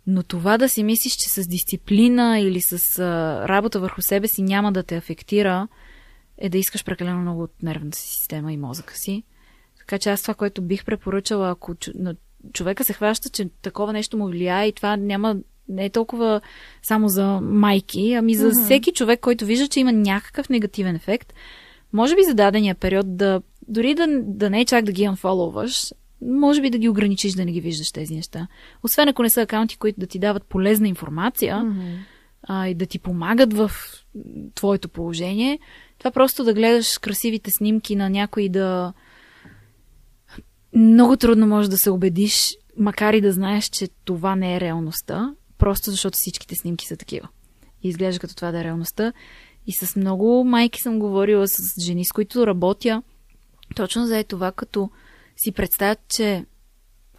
но това да си мислиш, че с дисциплина или с работа върху себе си няма да те афектира, е да искаш прекалено много от нервната си система и мозъка си. Така че аз това, което бих препоръчала, ако човека се хваща, че такова нещо му влияе и това не е толкова само за майки, ами за всеки човек, който вижда, че има някакъв негативен ефект, може би за дадения период дори да не е чак да ги unfollowваш, може би да ги ограничиш да не ги виждаш тези неща. Освен ако не са акаунти, които да ти дават полезна информация и да ти помагат в твоето положение, това просто да гледаш красивите снимки на някой много трудно може да се убедиш, макар и да знаеш, че това не е реалността, просто защото всичките снимки са такива. И изглежда като това да е реалността. И с много майки съм говорила, с жени, с които работя, точно за това, като си представят, че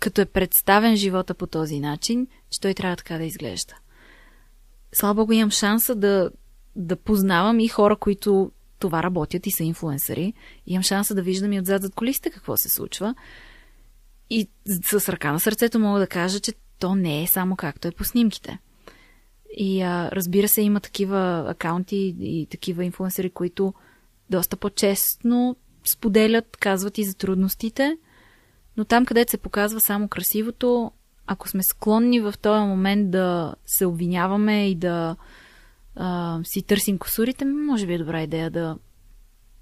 като е представен живота по този начин, че той трябва така да изглежда. Слава Богу, имам шанса да познавам и хора, които това работят и са инфлуенсъри. Имам шанса да виждам и отзад зад кулисите какво се случва. И с ръка на сърцето мога да кажа, че то не е само както е по снимките. И разбира се, има такива акаунти и такива инфлуенсъри, които доста по-честно споделят, казват и за трудностите, но там, където се показва само красивото, ако сме склонни в този момент да се обвиняваме и да си търсим косурите, може би е добра идея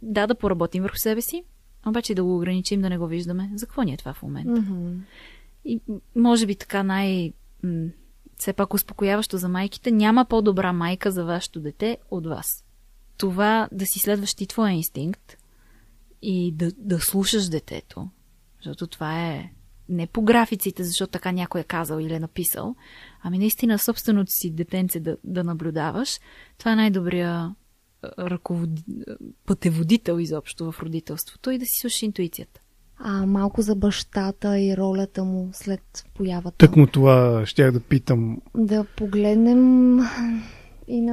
да поработим върху себе си, обаче да го ограничим, да не го виждаме. За какво ни е това в момента? И може би така все пак успокояващо за майките, няма по-добра майка за вашето дете от вас. Това да си следваш ти твоя инстинкт и да слушаш детето, защото това е не по графиците, защото така някой е казал или е написал, ами наистина собственото си детенце да наблюдаваш, това е най-добрия пътеводител изобщо в родителството и да си слушаш интуицията. Малко за бащата и ролята му след появата. Тъкмо това щях да питам. Да погледнем и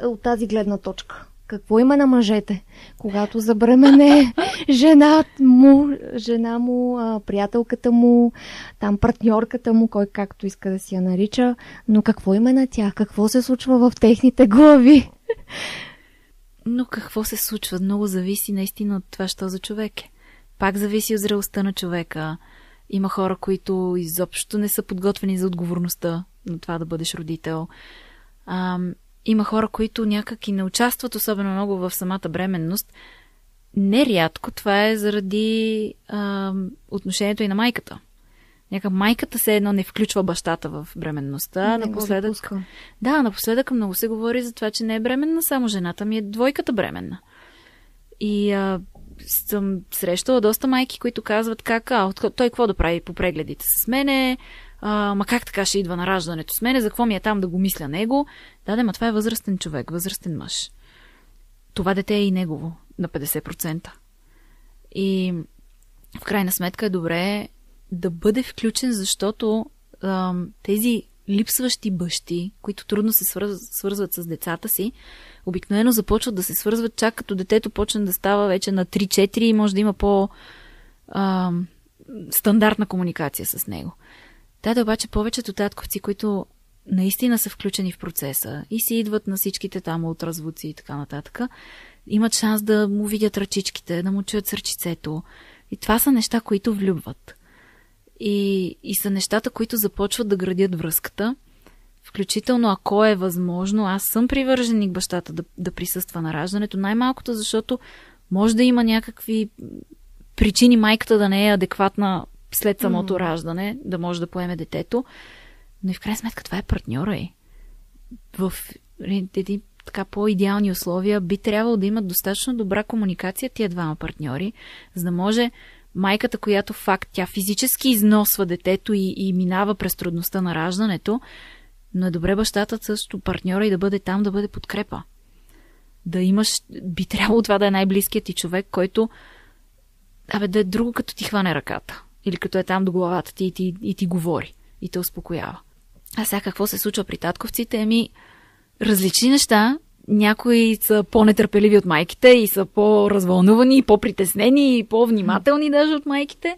от тази гледна точка. Какво има на мъжете, когато забремене жена му, приятелката му, там партньорката му, кой както иска да си я нарича, но какво има на тях? Какво се случва в техните глави? Но какво се случва? Много зависи наистина от това, що за човек е. пак зависи от зрелостта на човека. Има хора, които изобщо не са подготвени за отговорността на това да бъдеш родител. Има хора, които някак и не участват особено много в самата бременност. Нерядко това е заради отношението и на майката. Някак майката се едно не включва бащата в бременността. Напоследък много се говори за това, че не е бременна, само жената ми е двойката бременна. И съм срещала доста майки, които казват той какво да прави по прегледите с мене, ма как така ще идва на раждането с мене, за какво ми е там да го мисля него. Ма това е възрастен човек, възрастен мъж. Това дете е и негово на 50%. И в крайна сметка е добре да бъде включен, защото тези липсващи бащи, които трудно се свързват с децата си, обикновено започват да се свързват чак като детето почне да става вече на 3-4 и може да има стандартна комуникация с него. Обаче повечето татковци, които наистина са включени в процеса и си идват на всичките там ултразвуци и така нататък, имат шанс да му видят ръчичките, да му чуят сърчицето. И това са неща, които влюбват. И са нещата, които започват да градят връзката. Включително, ако е възможно, аз съм привърженик бащата да присъства на раждането. Най-малкото, защото може да има някакви причини майката да не е адекватна след самото раждане, да може да поеме детето. Но и в крайна сметка това е партньора й. В едни така по-идеални условия би трябвало да имат достатъчно добра комуникация тия двама партньори, за да може майката, която факт, тя физически износва детето и минава през трудността на раждането, но е добре бащата също партньора и да бъде там, да бъде подкрепа. Да имаш, би трябвало това да е най-близкият ти човек, който да е друго като ти хване ръката. Или като е там до главата ти и ти говори. И те успокоява. А сега какво се случва при татковците? Различни неща. Някои са по-нетърпеливи от майките и са по-развълнувани, по-притеснени и по-внимателни даже от майките.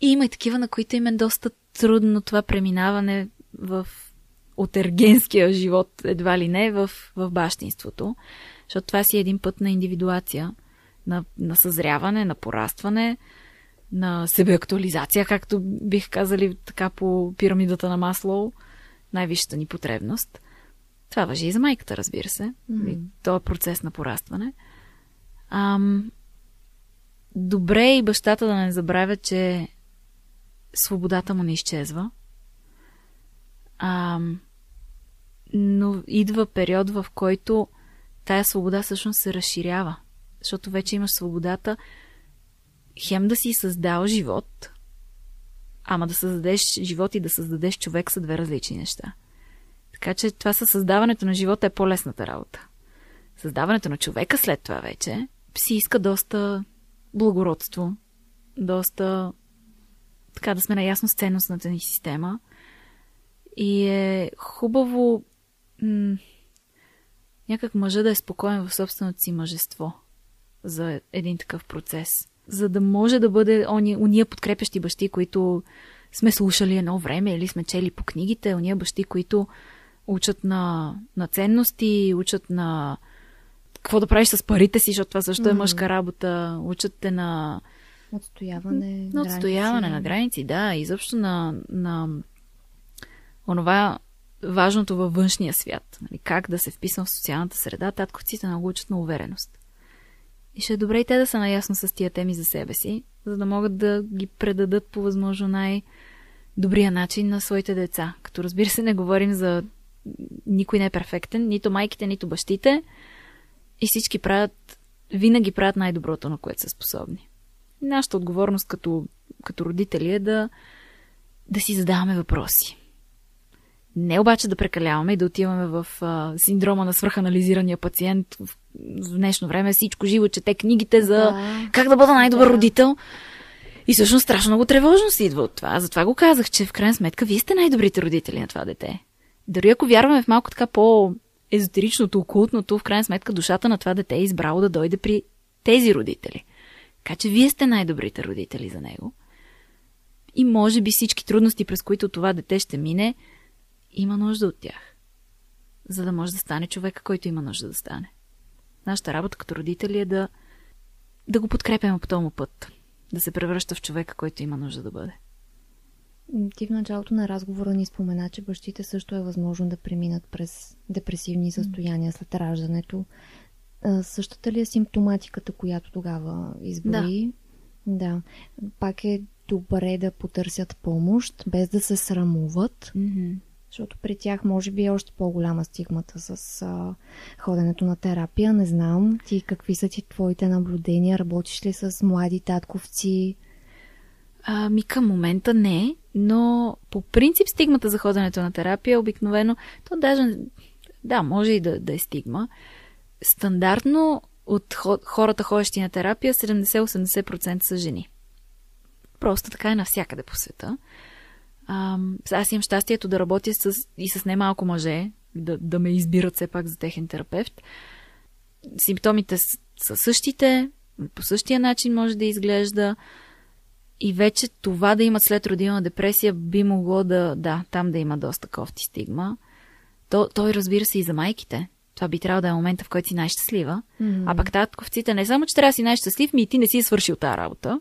И има и такива, на които им е доста трудно това преминаване от ергенския живот, едва ли не, в бащинството. Защото това си е един път на индивидуация, на съзряване, на порастване, на себеактуализация, както бих казали така по пирамидата на Маслоу, най-висшата ни потребност. Това важи и за майката, разбира се. Това е процес на порастване. Добре е и бащата да не забравя, че свободата му не изчезва. Но идва период, в който тая свобода всъщност се разширява. Защото вече имаш свободата хем да си създал живот, ама да създадеш живот и да създадеш човек са две различни неща. Така че това със създаването на живота е по-лесната работа. Създаването на човека след това вече си иска доста благородство, доста така да сме наясно с ценностната ни система. И е хубаво някак мъжа да е спокоен в собственото си мъжество за един такъв процес. За да може да бъде уния подкрепящи бащи, които сме слушали едно време или сме чели по книгите, уния бащи, които учат на ценности, учат на какво да правиш с парите си, защото това също е мъжка работа, учат те на отстояване на граници, да, и изобщо на онова важното във външния свят. Нали, как да се вписвам в социалната среда, татковците много учат на увереност. И ще е добре и те да са наясно с тия теми за себе си, за да могат да ги предадат по възможно най-добрия начин на своите деца. Като разбира се, не говорим за никой не е перфектен, нито майките, нито бащите. И всички винаги правят най-доброто, на което са способни. Нашата отговорност като родители е да си задаваме въпроси. Не обаче да прекаляваме и да отиваме в синдрома на свръханализирания пациент. В днешно време всичко живо чете книгите за как да бъда най-добър родител. И всъщност страшно много тревожност идва от това. Затова го казах, че в крайна сметка вие сте най-добрите родители на това дете. Дори ако вярваме в малко така по-езотеричното, окултното, в крайна сметка душата на това дете е избрало да дойде при тези родители. Така че вие сте най-добрите родители за него. И може би всички трудности, през които това дете ще мине, има нужда от тях. За да може да стане човека, който има нужда да стане. Нашата работа като родители е да го подкрепяме по този път. да се превръща в човека, който има нужда да бъде. Ти в началото на разговора ни спомена, че бащите също е възможно да преминат през депресивни състояния след раждането. Същата ли е симптоматиката, която тогава изброи? Да. Пак е добре да потърсят помощ, без да се срамуват, защото при тях може би е още по-голяма стигмата с ходенето на терапия. Не знам, ти какви са ти твоите наблюдения? Работиш ли с млади татковци? Към момента не, но по принцип стигмата за ходенето на терапия обикновено, то даже, да, може и да е стигма. Стандартно от хората, ходещи на терапия, 70-80% са жени. Просто така е навсякъде по света. Аз имам щастието да работя и с немалко мъже, да ме избират все пак за техен терапевт. Симптомите са същите, по същия начин може да изглежда и вече това да имат след родилна депресия би могло там да има доста кофти стигма. Той разбира се и за майките. Това би трябвало да е момента, в който си най-щастлива. А пък татковците не само, че трябва да си най-щастлив, и ти не си свършил тази работа.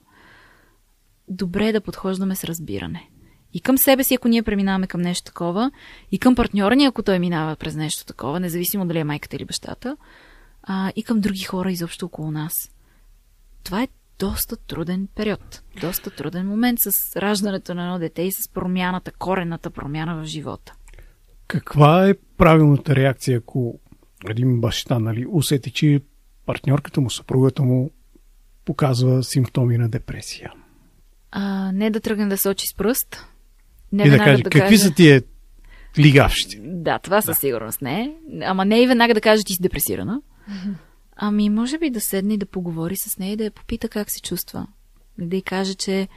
Добре е да подхождаме с разбиране. И към себе си, ако ние преминаваме към нещо такова, и към партньора ни, ако той минава през нещо такова, независимо дали е майката или бащата, и към други хора изобщо около нас. Това е доста труден период, доста труден момент с раждането на едно дете и с промяната, коренната промяна в живота. Каква е правилната реакция, ако един баща, усети, че партньорката му, съпругата му показва симптоми на депресия? Не да тръгне да сочи с пръст. Не и да каже, какви са тия лигавщи? Да, това със сигурност не. Ама не и веднага да каже, ти си депресирана. Може би да седне и да поговори с нея и да я попита как се чувства. Да й каже, че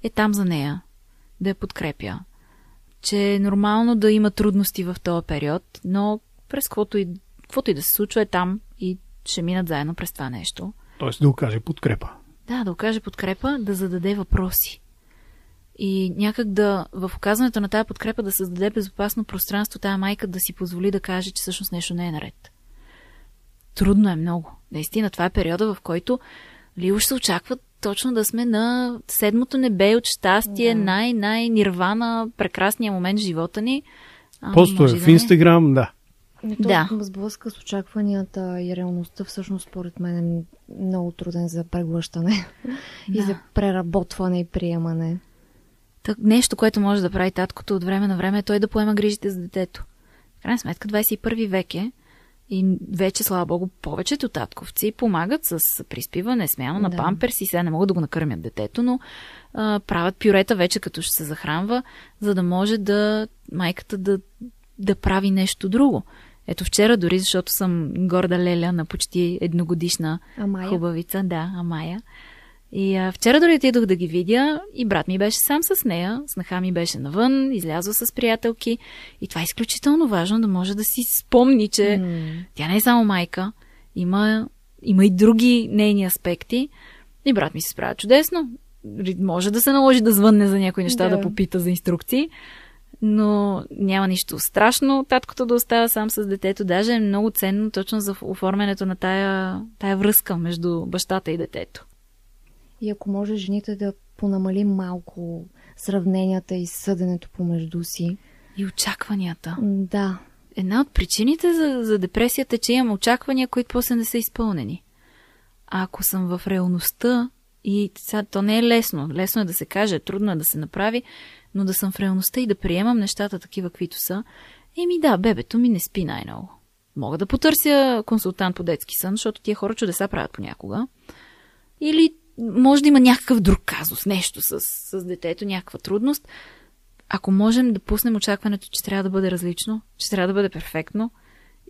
е там за нея. Да я подкрепя. Че е нормално да има трудности в този период, но през каквото и да се случва е там и ще минат заедно през това нещо. Тоест да окаже подкрепа. Да окаже подкрепа, да зададе въпроси. И някак в оказването на тази подкрепа да създаде безопасно пространство, тая майка да си позволи да каже, че всъщност нещо не е наред. Трудно е много. Наистина, това е периода, в който уж се очаква точно да сме на седмото небе от щастие, най-нирвана, прекрасния момент в живота ни. Постове в Инстаграм, да. Сблъска с очакванията и реалността всъщност според мен е много труден за преглъщане и за преработване и приемане. Нещо, което може да прави таткото от време на време, е той да поема грижите за детето. В крайна сметка 21 век е и вече, слава богу, повечето татковци помагат с приспиване, смяна на памперси. Сега не могат да го накърмят детето, но правят пюрета вече като ще се захранва, за да може майката да прави нещо друго. Ето вчера дори, защото съм горда леля на почти едногодишна хубавица. Да, Амая. И вчера дори отидох да ги видя и брат ми беше сам с нея, снаха ми беше навън, излязла с приятелки и това е изключително важно да може да си спомни, че тя не е само майка, има и други нейни аспекти и брат ми се справя чудесно. Може да се наложи да звънне за някои неща, да попита за инструкции, но няма нищо страшно таткото да остава сам с детето. Даже е много ценно точно за оформянето на тая връзка между бащата и детето. И ако може жените да понамалим малко сравненията и съденето помежду си. И очакванията. Да. Една от причините за депресията е, че имам очаквания, които после не са изпълнени. А ако съм в реалността, и то не е лесно. Лесно е да се каже, трудно е да се направи, но да съм в реалността и да приемам нещата такива, каквито са. Бебето ми не спи най-много. Мога да потърся консултант по детски сън, защото тия хора чудеса правят понякога. Или може да има някакъв друг казус, нещо с детето, някаква трудност. Ако можем да пуснем очакването, че трябва да бъде различно, че трябва да бъде перфектно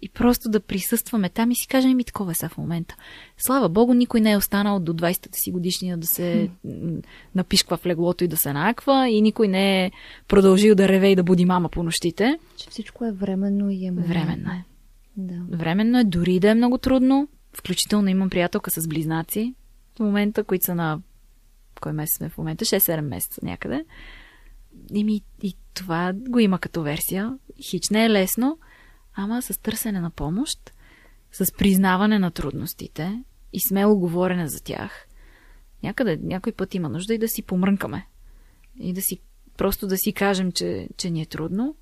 и просто да присъстваме там и си кажем такова е сега в момента. Слава Богу, никой не е останал до 20-та си годишния да се напишква в леглото и да се нааква и никой не е продължил да реве и да буди мама по нощите. Че всичко е временно и е момент. Временно е. Да. Временно е, дори да е много трудно. Включително имам приятелка с близнаци в момента, които са на... Кой месец сме в момента? 6-7 месеца някъде. И това го има като версия. Хич не е лесно, ама с търсене на помощ, с признаване на трудностите и смело говорене за тях, Някой път има нужда и да си помрънкаме. И просто да си кажем, че ни е трудно.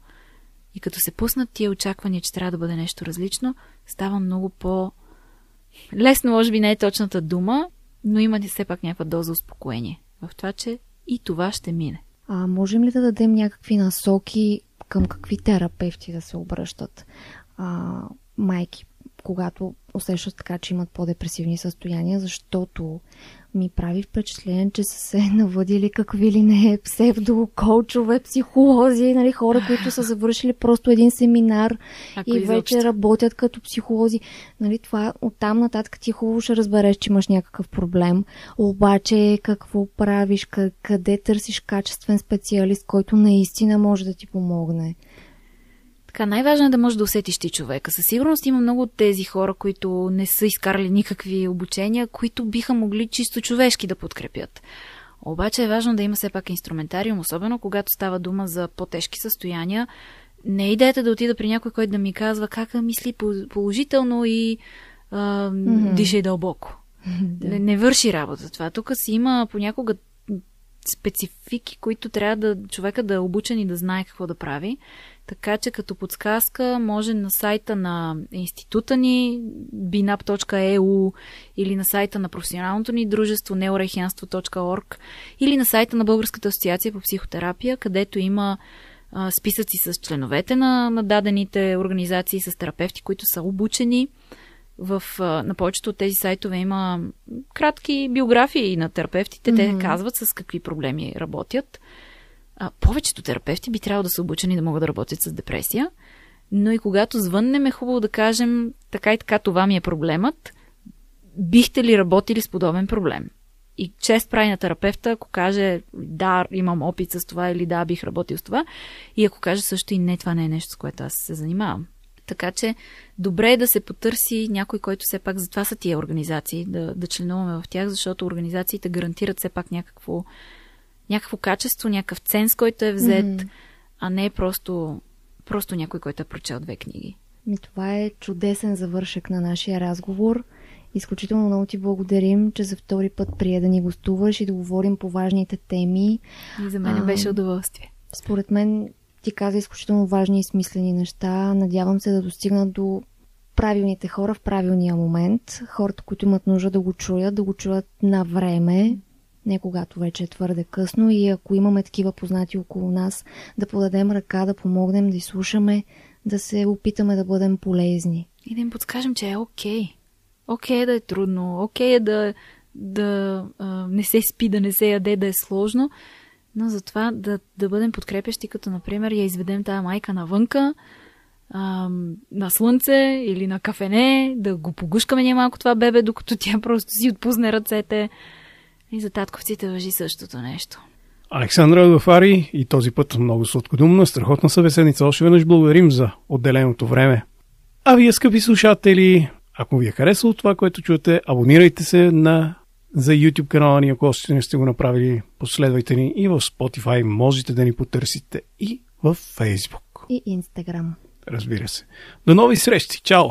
И като се пуснат тия очаквания, че трябва да бъде нещо различно, става много лесно, може би не е точната дума, но има все пак някаква доза успокоение в това, че и това ще мине. Можем ли да дадем някакви насоки към какви терапевти да се обръщат майки, когато усещат така, че имат по-депресивни състояния, защото ми прави впечатление, че са се навъдили какви ли не псевдокоучове, психолози, нали, хора, които са завършили просто един семинар и вече работят като психолози. Нали, това оттам нататък ти хубаво ще разбереш, че имаш някакъв проблем. Обаче какво правиш, къде търсиш качествен специалист, който наистина може да ти помогне? Така, най-важно е да можеш да усетиш ти човека. Със сигурност има много от тези хора, които не са изкарали никакви обучения, които биха могли чисто човешки да подкрепят. Обаче е важно да има все пак инструментариум, особено когато става дума за по-тежки състояния. Не е идеята да отида при някой, който да ми казва как мисли положително и дишай дълбоко. Не върши работа това. Тук си има понякога специфики, които трябва човека да е обучен и да знае какво да прави. Така че като подсказка може на сайта на института ни binap.eu или на сайта на професионалното ни дружество neurehyanstvo.org или на сайта на Българската асоциация по психотерапия, където има списъци с членовете на дадените организации, с терапевти, които са обучени. На повечето от тези сайтове има кратки биографии на терапевтите. Те казват с какви проблеми работят. Повечето терапевти би трябвало да са обучени да могат да работят с депресия, но и когато звъннем е хубаво да кажем така и така, това ми е проблемът. Бихте ли работили с подобен проблем? И чест прави на терапевта, ако каже да, имам опит с това или да, бих работил с това. И ако каже също и не, това не е нещо, с което аз се занимавам. Така че добре е да се потърси някой, който все пак, затова са тия организации, да членуваме в тях, защото организациите гарантират все пак някакво качество, някакъв ценз, който е взет, а не просто някой, който е прочел 2 книги. Това е чудесен завършек на нашия разговор. Изключително много ти благодарим, че за втори път прие да ни гостуваш и да говорим по важните теми. И за мен беше удоволствие. Според мен ти каза изключително важни и смислени неща. Надявам се да достигнат до правилните хора в правилния момент. Хората, които имат нужда да го чуят на време, не когато вече е твърде късно, и ако имаме такива познати около нас, да подадем ръка, да помогнем, да изслушаме, да се опитаме да бъдем полезни. И да им подскажем, че е окей. Окей е да е трудно, окей е да не се спи, да не се яде, да е сложно, но затова да бъдем подкрепящи, като например я изведем тая майка навънка, на слънце или на кафене, да го погушкаме ние малко това бебе, докато тя просто си отпусне ръцете. И за татковците важи същото нещо. Александра Агафари, и този път много сладкодумна, страхотна събеседница. Още веднъж благодарим за отделеното време. А вие, скъпи слушатели, ако ви е харесало това, което чуете, абонирайте се за YouTube канала ни, ако още не сте го направили, последвайте ни и в Spotify, можете да ни потърсите и в Facebook. И Instagram. Разбира се. До нови срещи! Чао!